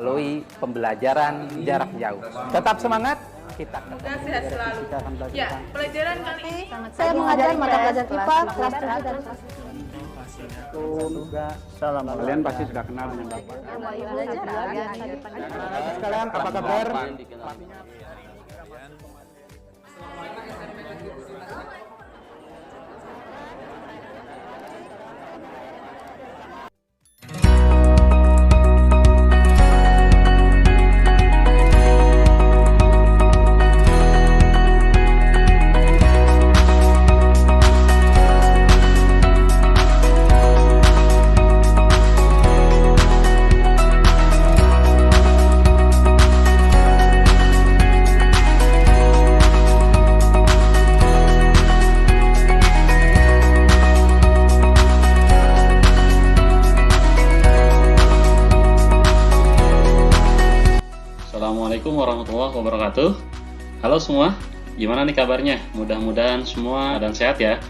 melalui pembelajaran jarak jauh. Tetap semangat, kita Semoga sehat selalu. Ya, pelajaran kali ini Saya mengajar mata pelajaran IPA kelas 7 dan kelas 9. Kalian pasti sudah kenal dengan Bapak. Sekalian apa kabar? Assalamualaikum warahmatullahi wabarakatuh. Halo semua, gimana nih kabarnya? Mudah-mudahan semua dan sehat ya.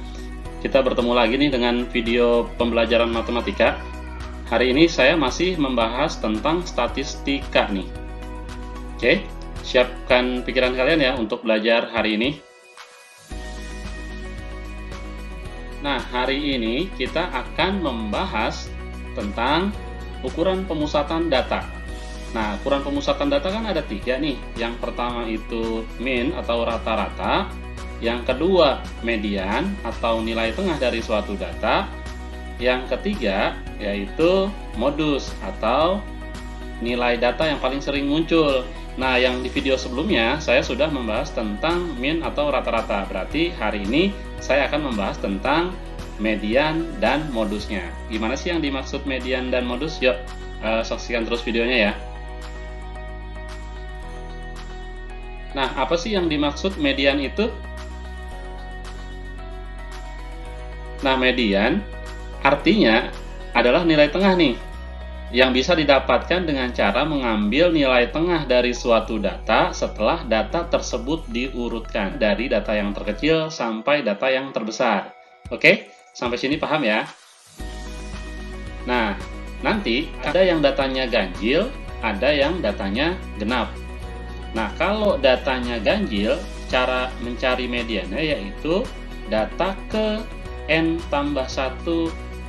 Kita bertemu lagi nih dengan video pembelajaran matematika. Hari ini saya masih membahas tentang statistika nih. Oke, siapkan pikiran kalian ya untuk belajar hari ini. Nah, hari ini kita akan membahas tentang ukuran pemusatan data. Nah, ukuran pemusatan data kan ada 3 nih. Yang pertama itu mean atau rata-rata. Yang kedua, median atau nilai tengah dari suatu data. Yang ketiga, yaitu modus atau nilai data yang paling sering muncul. Nah, yang di video sebelumnya saya sudah membahas tentang mean atau rata-rata. Berarti hari ini saya akan membahas tentang median dan modusnya. Gimana sih yang dimaksud median dan modus? Yuk, saksikan terus videonya ya. Nah, apa sih yang dimaksud median itu? Nah, median artinya adalah nilai tengah nih, yang bisa didapatkan dengan cara mengambil nilai tengah dari suatu data setelah data tersebut diurutkan dari data yang terkecil sampai data yang terbesar. Oke, sampai sini paham ya? Nah, nanti ada yang datanya ganjil, ada yang datanya genap. Nah, kalau datanya ganjil, cara mencari mediannya yaitu data ke N tambah 1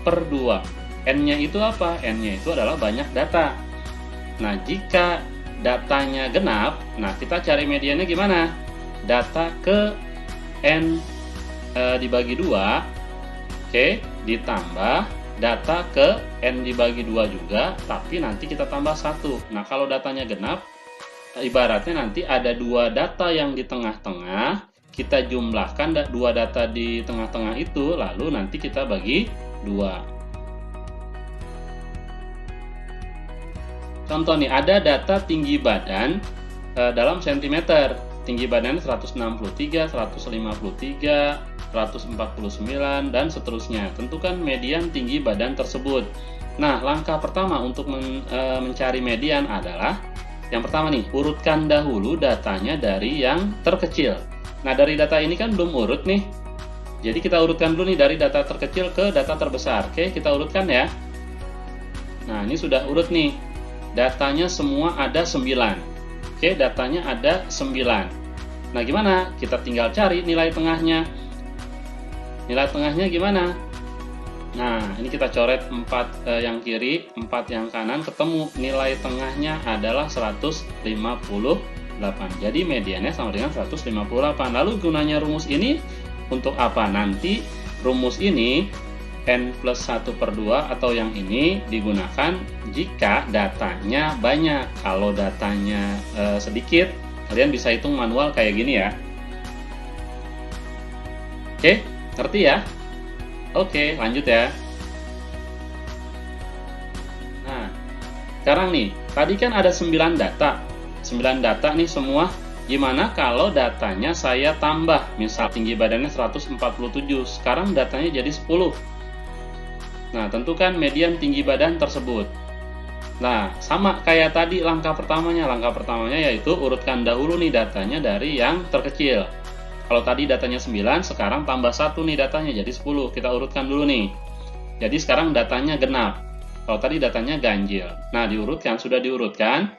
per 2. N-nya itu apa? N-nya itu adalah banyak data. Nah, jika datanya genap, nah kita cari mediannya gimana? Data ke N dibagi 2, oke, ditambah data ke N dibagi 2 juga, tapi nanti kita tambah 1. Nah, kalau datanya genap, ibaratnya nanti ada 2 data yang di tengah-tengah, kita jumlahkan 2 data di tengah-tengah itu, lalu nanti kita bagi 2. Contoh nih, ada data tinggi badan dalam sentimeter. Tinggi badannya 163, 153, 149, dan seterusnya. Tentukan median tinggi badan tersebut. Nah, langkah pertama untuk mencari median adalah yang pertama nih, urutkan dahulu datanya dari yang terkecil. Nah, dari data ini kan belum urut nih. Jadi kita urutkan dulu nih dari data terkecil ke data terbesar. Oke, kita urutkan ya. Nah, ini sudah urut nih. Datanya semua ada 9. Oke, datanya ada 9. Nah, gimana? Kita tinggal cari nilai tengahnya. Nilai tengahnya gimana? Nah, ini kita coret 4 yang kiri, 4 yang kanan, ketemu nilai tengahnya adalah 158. Jadi mediannya sama dengan 158. Lalu gunanya rumus ini untuk apa? Nanti rumus ini N plus 1 per 2 atau yang ini digunakan jika datanya banyak. Kalau datanya sedikit, kalian bisa hitung manual kayak gini ya. Oke, ngerti ya? Oke, lanjut ya. Nah, sekarang nih, tadi kan ada 9 data. 9 data nih semua. Gimana kalau datanya saya tambah? Misal tinggi badannya 147, sekarang datanya jadi 10. Nah, tentukan median tinggi badan tersebut. Nah, sama kayak tadi langkah pertamanya. Langkah pertamanya yaitu urutkan dahulu nih datanya dari yang terkecil. Kalau tadi datanya 9, sekarang tambah 1 nih datanya jadi 10. Kita urutkan dulu nih. Jadi sekarang datanya genap. Kalau tadi datanya ganjil. Nah, diurutkan, sudah diurutkan.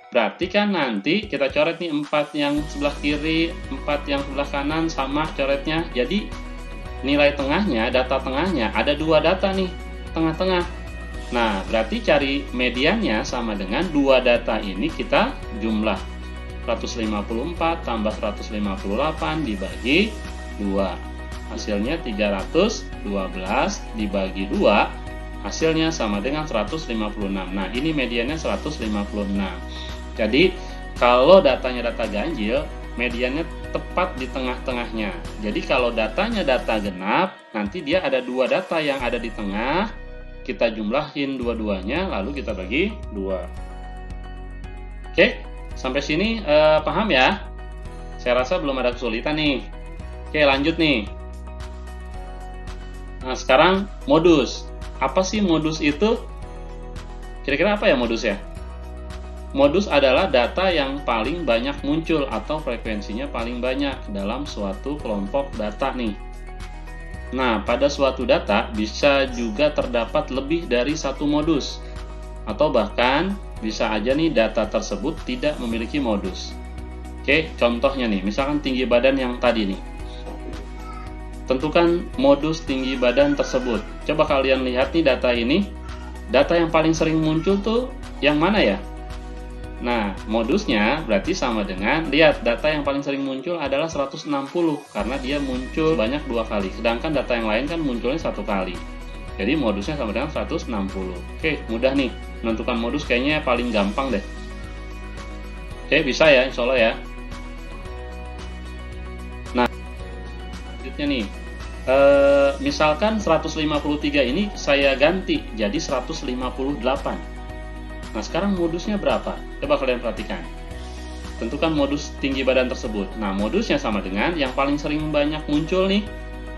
Berarti kan nanti kita coret nih 4 yang sebelah kiri, 4 yang sebelah kanan sama coretnya. Jadi nilai tengahnya, data tengahnya ada 2 data nih, tengah-tengah. Nah, berarti cari mediannya sama dengan 2 data ini kita jumlah. 154 tambah 158 dibagi 2. Hasilnya 312 dibagi 2. Hasilnya sama dengan 156. Nah, ini mediannya 156. Jadi, kalau datanya data ganjil, mediannya tepat di tengah-tengahnya. Jadi, kalau datanya data genap, nanti dia ada 2 data yang ada di tengah. Kita jumlahin dua-duanya, lalu kita bagi 2. Oke, sampai sini paham ya? Saya rasa belum ada kesulitan nih. Oke, lanjut nih. Nah, sekarang modus. Apa sih modus itu? Kira-kira apa ya modus ya? Modus adalah data yang paling banyak muncul atau frekuensinya paling banyak dalam suatu kelompok data nih. Nah, pada suatu data bisa juga terdapat lebih dari satu modus. Atau bahkan bisa aja nih data tersebut tidak memiliki modus. Oke, contohnya nih, misalkan tinggi badan yang tadi nih. Tentukan modus tinggi badan tersebut. Coba kalian lihat nih data ini. Data yang paling sering muncul tuh yang mana ya? Nah, modusnya berarti sama dengan, lihat data yang paling sering muncul adalah 160 karena dia muncul banyak 2 kali. Sedangkan data yang lain kan munculnya 1 kali. Jadi modusnya sama dengan 160. Oke, mudah nih. Menentukan modus kayaknya paling gampang deh. Oke, bisa ya, insya Allah ya. Nah, selanjutnya nih. Misalkan 153 ini saya ganti jadi 158. Nah, sekarang modusnya berapa? Coba kalian perhatikan. Tentukan modus tinggi badan tersebut. Nah, modusnya sama dengan yang paling sering banyak muncul nih.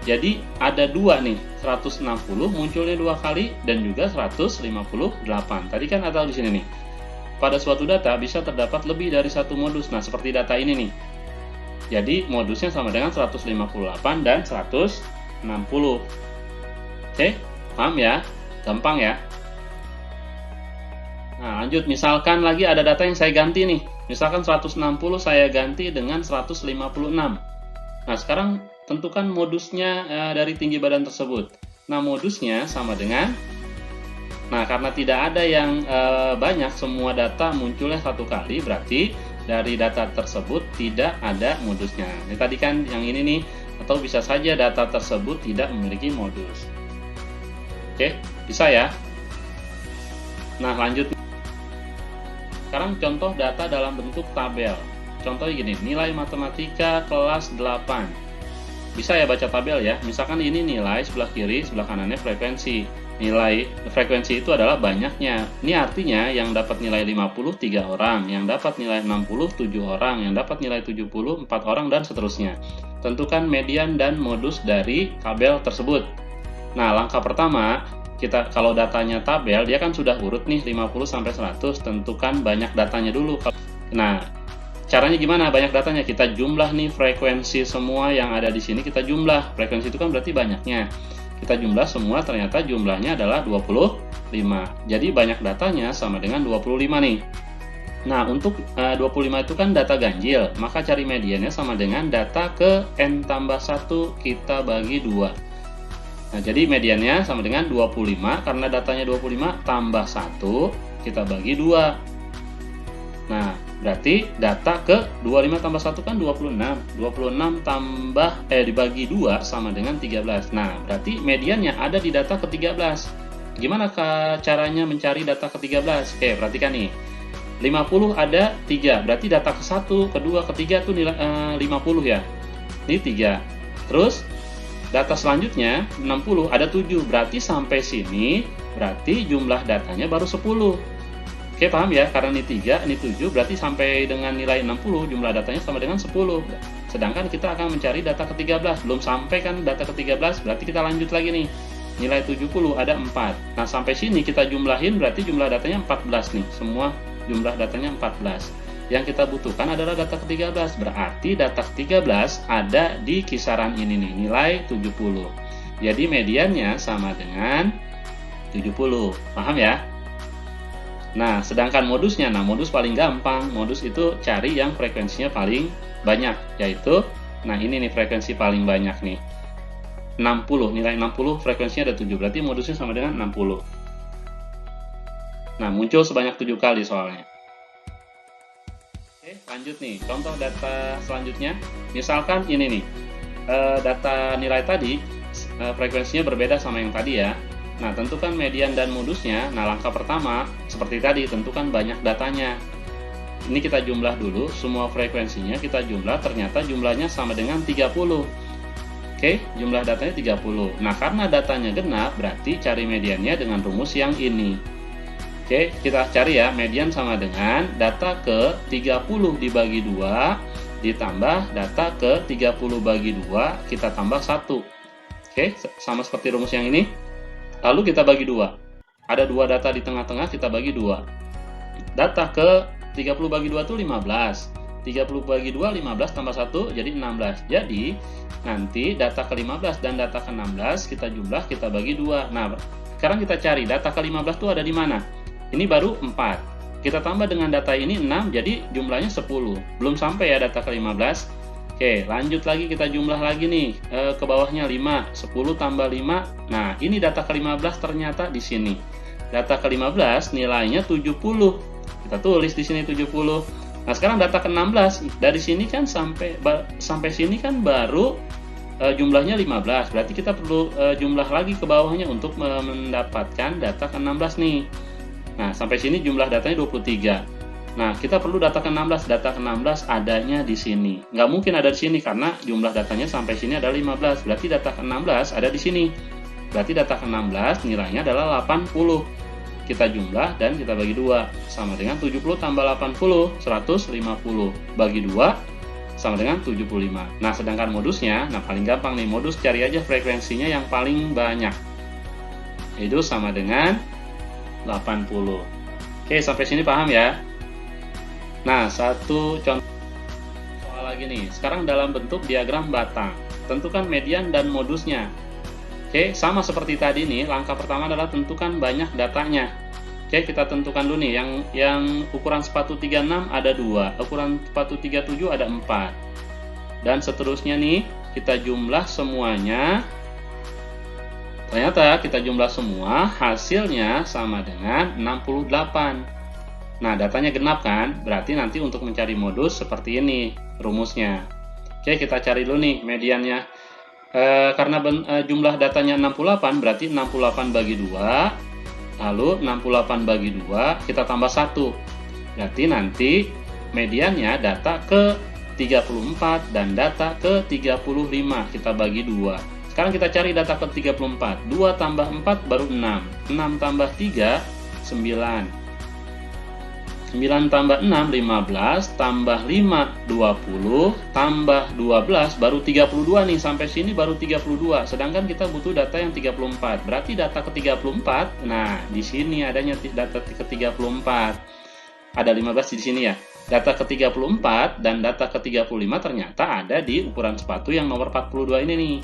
Jadi, ada 2 nih. 160 munculnya 2 kali dan juga 158. Tadi kan ada di sini nih. Pada suatu data bisa terdapat lebih dari satu modus. Nah, seperti data ini nih. Jadi, modusnya sama dengan 158 dan 160. Oke, paham ya? Gampang ya? Nah, lanjut, misalkan lagi ada data yang saya ganti nih. Misalkan 160 saya ganti dengan 156. Nah, sekarang tentukan modusnya dari tinggi badan tersebut. Nah, modusnya sama dengan, nah karena tidak ada yang banyak, semua data munculnya 1 kali, berarti dari data tersebut tidak ada modusnya. Ini tadi kan yang ini nih, atau bisa saja data tersebut tidak memiliki modus. Oke, bisa ya? Nah, lanjut. Sekarang contoh data dalam bentuk tabel. Contohnya gini, nilai matematika kelas 8. Bisa ya baca tabel ya. Misalkan ini nilai sebelah kiri, sebelah kanannya frekuensi. Nilai frekuensi itu adalah banyaknya. Ini artinya yang dapat nilai 50 3 orang, yang dapat nilai 60 7 orang, yang dapat nilai 70 4 orang dan seterusnya. Tentukan median dan modus dari tabel tersebut. Nah, langkah pertama, kita kalau datanya tabel, dia kan sudah urut nih 50 sampai 100, tentukan banyak datanya dulu. Nah, caranya gimana banyak datanya? Kita jumlah nih frekuensi semua yang ada di sini, kita jumlah. Frekuensi itu kan berarti banyaknya. Kita jumlah semua, ternyata jumlahnya adalah 25. Jadi banyak datanya sama dengan 25 nih. Nah, untuk 25 itu kan data ganjil, maka cari mediannya sama dengan data ke n tambah 1 kita bagi 2. Nah, jadi mediannya sama dengan 25, karena datanya 25 tambah 1, kita bagi 2. Nah, berarti data ke 25 tambah 1 kan 26. 26 tambah, dibagi 2 sama dengan 13. Nah, berarti mediannya ada di data ke 13. Gimana caranya mencari data ke 13? Oke, perhatikan nih. 50 ada 3, berarti data ke 1, kedua, ketiga tuh nilai 50 ya. Ini 3. Terus data selanjutnya 60 ada 7, berarti sampai sini berarti jumlah datanya baru 10. Oke, paham ya? Karena ini 3, ini 7, berarti sampai dengan nilai 60 jumlah datanya sama dengan 10. Sedangkan kita akan mencari data ke 13, belum sampai kan data ke 13, berarti kita lanjut lagi nih. Nilai 70 ada 4. Nah, sampai sini kita jumlahin berarti jumlah datanya 14 nih. Semua jumlah datanya 14. Yang kita butuhkan adalah data ke-13, berarti data ke-13 ada di kisaran ini nih, nilai 70. Jadi mediannya sama dengan 70. Paham ya? Nah, sedangkan modusnya, modus paling gampang. Modus itu cari yang frekuensinya paling banyak, yaitu, nah ini nih frekuensi paling banyak nih. 60, nilai 60 frekuensinya ada 7, berarti modusnya sama dengan 60. Nah, muncul sebanyak 7 kali soalnya. Oke, lanjut nih, contoh data selanjutnya. Misalkan ini nih, data nilai tadi, frekuensinya berbeda sama yang tadi ya. Nah, tentukan median dan modusnya. Nah, langkah pertama, seperti tadi, tentukan banyak datanya. Ini kita jumlah dulu, semua frekuensinya kita jumlah, ternyata jumlahnya sama dengan 30. Oke, jumlah datanya 30. Nah, karena datanya genap, berarti cari mediannya dengan rumus yang ini. Oke, kita cari ya, median sama dengan data ke 30 dibagi 2, ditambah data ke 30 bagi 2, kita tambah 1. Oke, sama seperti rumus yang ini. Lalu kita bagi 2. Ada 2 data di tengah-tengah, kita bagi 2. Data ke 30 bagi 2 itu 15. 30 bagi 2, 15 tambah 1, jadi 16. Jadi, nanti data ke 15 dan data ke 16, kita jumlah, kita bagi 2. Nah, sekarang kita cari data ke 15 itu ada di mana? Ini baru 4. Kita tambah dengan data ini 6, jadi jumlahnya 10. Belum sampai ya data ke 15. Oke, lanjut lagi, kita jumlah lagi nih. Ke bawahnya 5, 10 tambah 5. Nah, ini data ke 15 ternyata di sini. Data ke 15 nilainya 70. Kita tulis di sini 70. Nah, sekarang data ke 16. Dari sini kan sampai sini kan baru jumlahnya 15. Berarti kita perlu jumlah lagi ke bawahnya untuk mendapatkan data ke 16 nih. Nah, sampai sini jumlah datanya 23. Nah, kita perlu data ke-16. Data ke-16 adanya di sini. Nggak mungkin ada di sini karena jumlah datanya sampai sini ada 15. Berarti data ke-16 ada di sini. Berarti data ke-16 nilainya adalah 80. Kita jumlah dan kita bagi 2. Sama dengan 70 tambah 80, 150. Bagi 2 sama dengan 75. Nah, sedangkan modusnya, nah paling gampang nih, modus cari aja frekuensinya yang paling banyak. Itu sama dengan 80. Oke, sampai sini paham ya? Nah, satu contoh soal lagi nih. Sekarang dalam bentuk diagram batang. Tentukan median dan modusnya. Oke, sama seperti tadi nih. Langkah pertama adalah tentukan banyak datanya. Oke, kita tentukan dulu nih. Yang ukuran sepatu 36 ada 2. Ukuran sepatu 37 ada 4. Dan seterusnya nih, kita jumlah semuanya. Ternyata kita jumlah semua, hasilnya sama dengan 68. Nah, datanya genap kan? Berarti nanti untuk mencari modus seperti ini rumusnya. Oke, kita cari dulu nih mediannya. Karena jumlah datanya 68, berarti 68 bagi 2. Lalu 68 bagi 2, kita tambah 1. Berarti nanti mediannya data ke 34 dan data ke 35. Kita bagi 2. Sekarang kita cari data ke 34. 2 tambah 4 baru 6. 6 tambah 3, 9. 9 tambah 6, 15. Tambah 5, 20. Tambah 12, baru 32 nih. Sampai sini baru 32. Sedangkan kita butuh data yang 34. Berarti data ke 34, nah di sini adanya data ke 34. Ada 15 di sini ya. Data ke 34 dan data ke 35 ternyata ada di ukuran sepatu yang nomor 42 ini nih.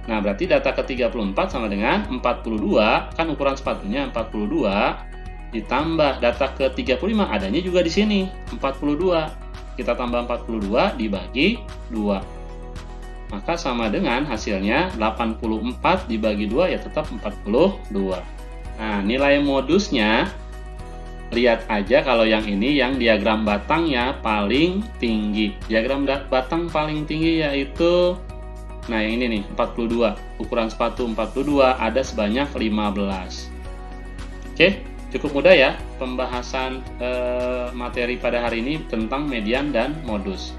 Nah, berarti data ke 34 sama dengan 42, kan ukuran sepatunya 42, ditambah data ke 35 adanya juga di sini, 42. Kita tambah 42 dibagi 2. Maka sama dengan hasilnya 84 dibagi 2 ya tetap 42. Nah, nilai modusnya, lihat aja kalau yang ini yang diagram batangnya paling tinggi. Diagram batang paling tinggi yaitu, nah yang ini nih 42, ukuran sepatu 42 ada sebanyak 15. Oke, cukup mudah ya pembahasan materi pada hari ini tentang median dan modus.